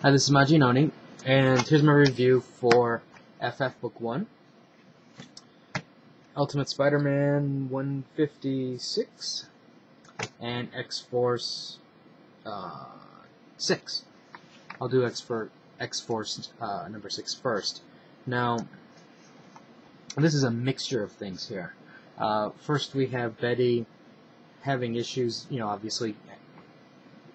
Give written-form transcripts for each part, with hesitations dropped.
Hi, this is Majinoni, and here's my review for FF Book 1, Ultimate Spider-Man 156, and X-Force 6. I'll do X-Force number 6 first. Now, this is a mixture of things here. First, we have Betty having issues, obviously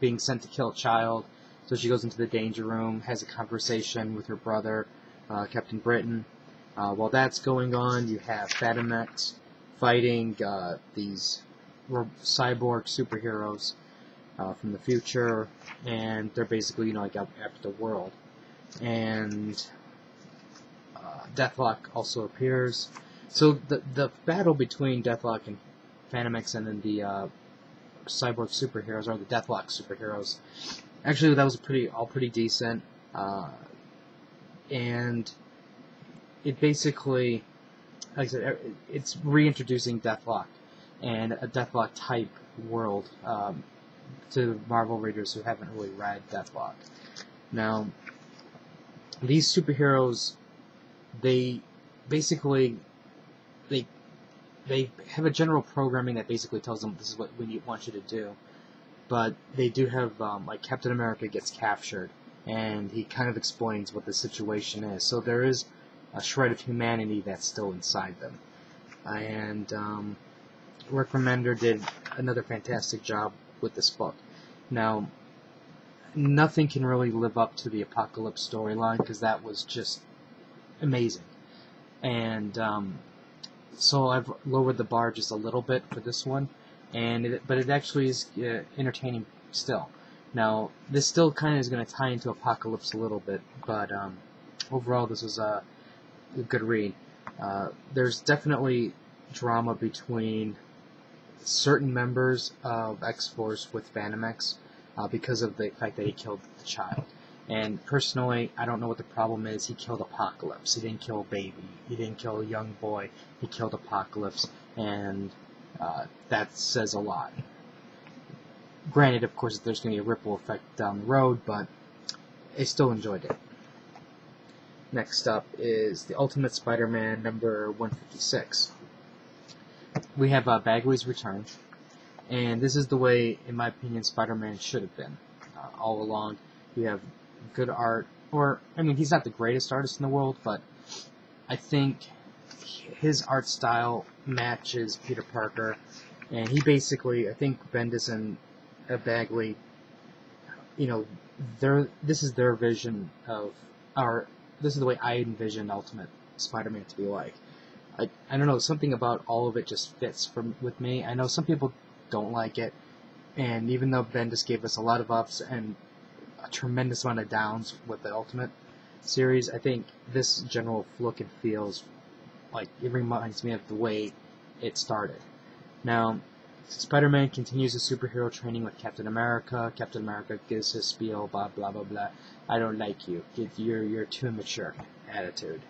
being sent to kill a child. So she goes into the danger room, has a conversation with her brother, Captain Britain. While that's going on, you have Fatimex fighting these cyborg superheroes from the future, and they're basically, like out after the world. And Deathlock also appears. So the battle between Deathlock and Fatimex and then the cyborg superheroes, or the Deathlock superheroes, actually, that was all pretty decent, and it basically, like I said, it's reintroducing Deathlock and a Deathlock type world to Marvel readers who haven't really read Deathlock. Now, these superheroes, they basically they have a general programming that basically tells them this is what we want you to do. But they do have, like, Captain America gets captured, and he kind of explains what the situation is. So there is a shred of humanity that's still inside them. And Rick Remender did another fantastic job with this book. Now, nothing can really live up to the Apocalypse storyline, because that was just amazing. And so I've lowered the bar just a little bit for this one. But it actually is entertaining still. Now, this still kind of is going to tie into Apocalypse a little bit, but overall this was a good read. There's definitely drama between certain members of X-Force with Fatimex because of the fact that he killed the child. And personally, I don't know what the problem is. He killed Apocalypse. He didn't kill a baby. He didn't kill a young boy. He killed Apocalypse, and that says a lot. Granted, of course, there's going to be a ripple effect down the road, but I still enjoyed it. Next up is the Ultimate Spider-Man number 156. We have Bagley's return, and this is the way, in my opinion, Spider-Man should have been all along. You have good art, he's not the greatest artist in the world, but I think his art style matches Peter Parker, and he basically, I think Bendis and Bagley, this is their vision of, this is the way I envision Ultimate Spider-Man to be like. I don't know, something about all of it just fits with me. I know some people don't like it, and even though Bendis gave us a lot of ups and a tremendous amount of downs with the Ultimate series, I think this general look and feels like it reminds me of the way it started. Now, Spider-Man continues his superhero training with Captain America. Captain America gives his spiel, blah blah blah blah. I don't like you. You're too immature attitude,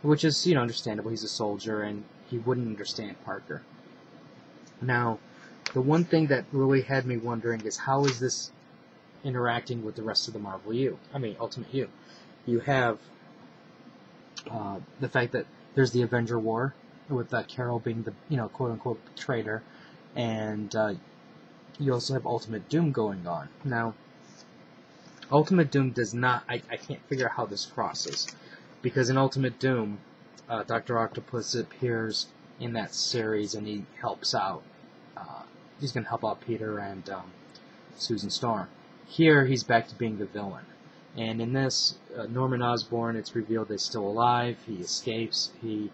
which is understandable. He's a soldier and he wouldn't understand Parker. Now, the one thing that really had me wondering is how is this interacting with the rest of the Ultimate U. You have the fact that there's the Avenger War, with Carol being the quote-unquote traitor, and you also have Ultimate Doom going on. Now, Ultimate Doom does not, I can't figure out how this crosses, because in Ultimate Doom, Dr. Octopus appears in that series and he helps out. He's going to help out Peter and Susan Storm. Here, he's back to being the villain. And in this, Norman Osborn, it's revealed is still alive. He escapes. He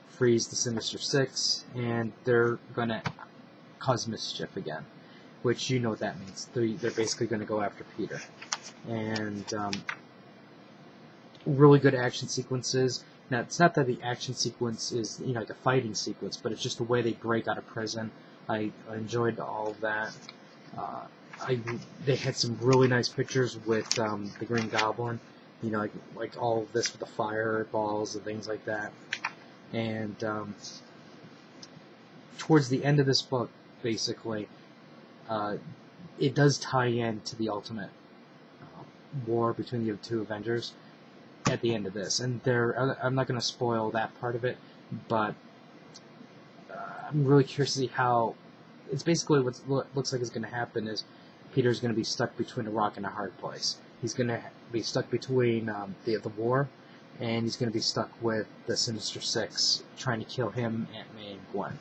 frees the Sinister Six, and they're going to cause mischief again, which you know what that means. They're basically going to go after Peter. And really good action sequences. Now, it's not that the action sequence is like a fighting sequence, but it's just the way they break out of prison. I enjoyed all of that. They had some really nice pictures with the Green Goblin, like all of this with the fireballs and things like that. And towards the end of this book, basically, it does tie in to the Ultimate war between the two Avengers at the end of this. And I'm not going to spoil that part of it, but I'm really curious to see how. It's basically what looks like is going to happen is Peter's going to be stuck between a rock and a hard place. He's going to be stuck between the war, and he's going to be stuck with the Sinister Six trying to kill him, Aunt May, and Gwen.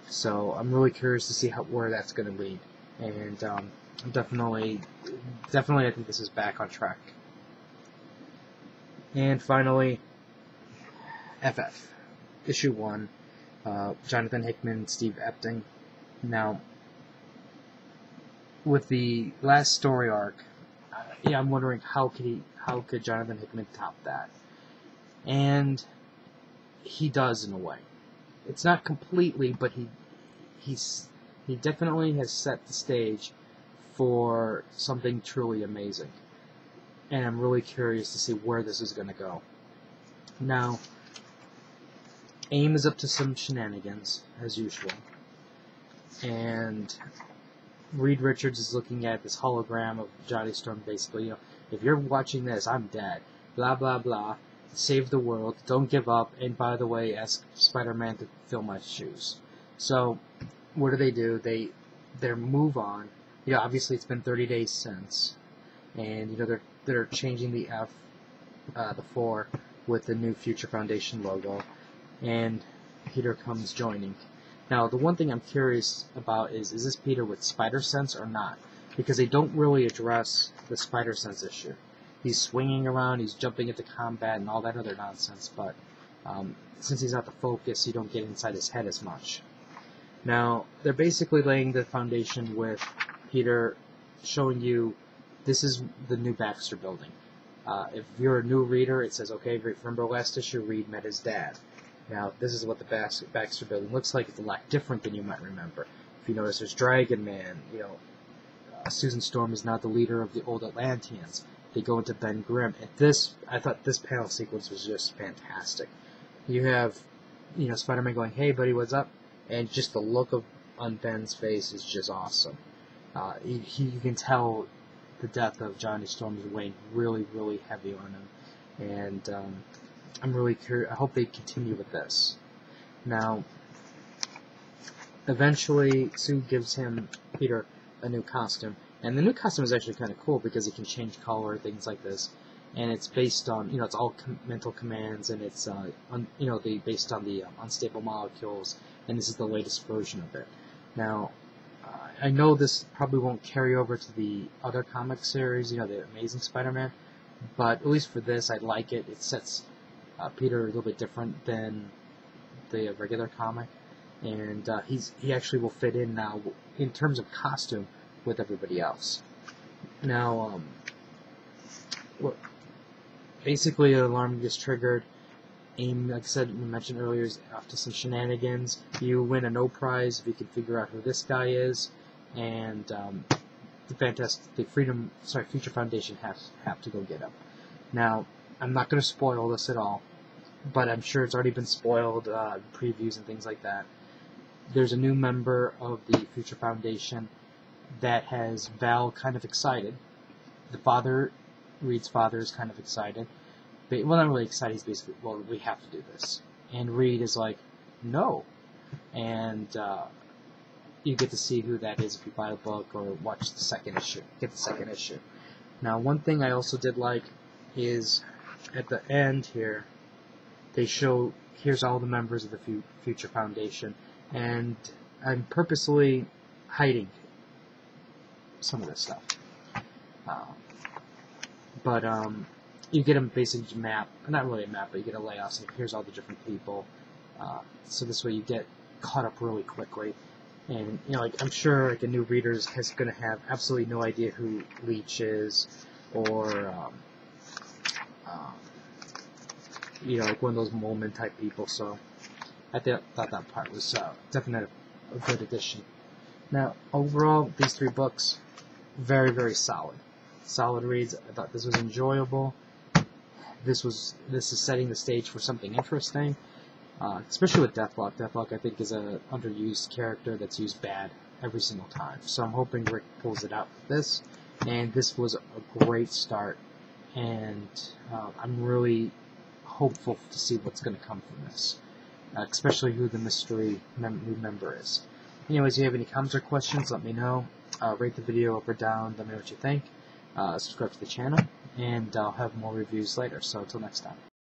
So I'm really curious to see where that's going to lead, and I'm definitely I think this is back on track. And finally, FF, issue 1, Jonathan Hickman, Steve Epting. Now, with the last story arc, I'm wondering how could Jonathan Hickman top that? And he does in a way. It's not completely, but he definitely has set the stage for something truly amazing. And I'm really curious to see where this is going to go. Now, AIM is up to some shenanigans, as usual. And Reed Richards is looking at this hologram of Johnny Storm, basically, if you're watching this, I'm dead. Blah, blah, blah. Save the world. Don't give up. And by the way, ask Spider-Man to fill my shoes. So, what do? They move on. Obviously it's been 30 days since. And, they're changing the F, the 4, with the new Future Foundation logo. And Peter comes joining. Now, the one thing I'm curious about is this Peter with spider sense or not? Because they don't really address the spider sense issue. He's swinging around, he's jumping into combat, and all that other nonsense, but since he's not the focus, you don't get inside his head as much. Now, they're basically laying the foundation with Peter showing you this is the new Baxter building. If you're a new reader, it says, okay, remember last issue, Reed met his dad. Now, this is what the Baxter building looks like. It's a lot different than you might remember. If you notice, there's Dragon Man. Susan Storm is now the leader of the old Atlanteans. They go into Ben Grimm. And I thought this panel sequence was just fantastic. You have, Spider-Man going, hey, buddy, what's up? And just the look on Ben's face is just awesome. You can tell the death of Johnny Storm is weighing really, really heavy on him. And I'm really curious. I hope they continue with this. Now, eventually, Sue gives Peter, a new costume. And the new costume is actually kind of cool because it can change color, things like this. And it's based on, it's all mental commands, and it's, based on the unstable molecules. And this is the latest version of it. Now, I know this probably won't carry over to the other comic series, the Amazing Spider-Man. But at least for this, I like it. It sets Peter a little bit different than the regular comic, and he actually will fit in now in terms of costume with everybody else. Now, basically, an alarm gets triggered. AIM, like I said, we mentioned earlier, is off to some shenanigans. You win a no prize if you can figure out who this guy is, and the Future Foundation have to go get him. Now, I'm not going to spoil this at all, but I'm sure it's already been spoiled, previews and things like that. There's a new member of the Future Foundation that has Val kind of excited. Reed's father is kind of excited. Well, not really excited, he's basically, well, we have to do this. And Reed is like, no. And you get to see who that is if you buy the book or watch the second issue. Get the second issue. Now, one thing I also did like is at the end here, they show, here's all the members of the Future Foundation, and I'm purposely hiding some of this stuff. But you get a basic map, not really a map, but you get a layout, so here's all the different people. So this way you get caught up really quickly. And, I'm sure a new reader is going to have absolutely no idea who Leech is, or one of those moment type people. So I thought that part was definitely a good addition. Now, overall, these 3 books, very, very solid. Solid reads. I thought this was enjoyable. This is setting the stage for something interesting, especially with Deathlock. Deathlock, I think, is an underused character that's used bad every single time. So I'm hoping Rick pulls it out with this, and this was a great start and I'm really hopeful to see what's going to come from this, especially who the mystery new member is. Anyways, if you have any comments or questions, let me know. Rate the video up or down, let me know what you think. Subscribe to the channel, and I'll have more reviews later. So until next time.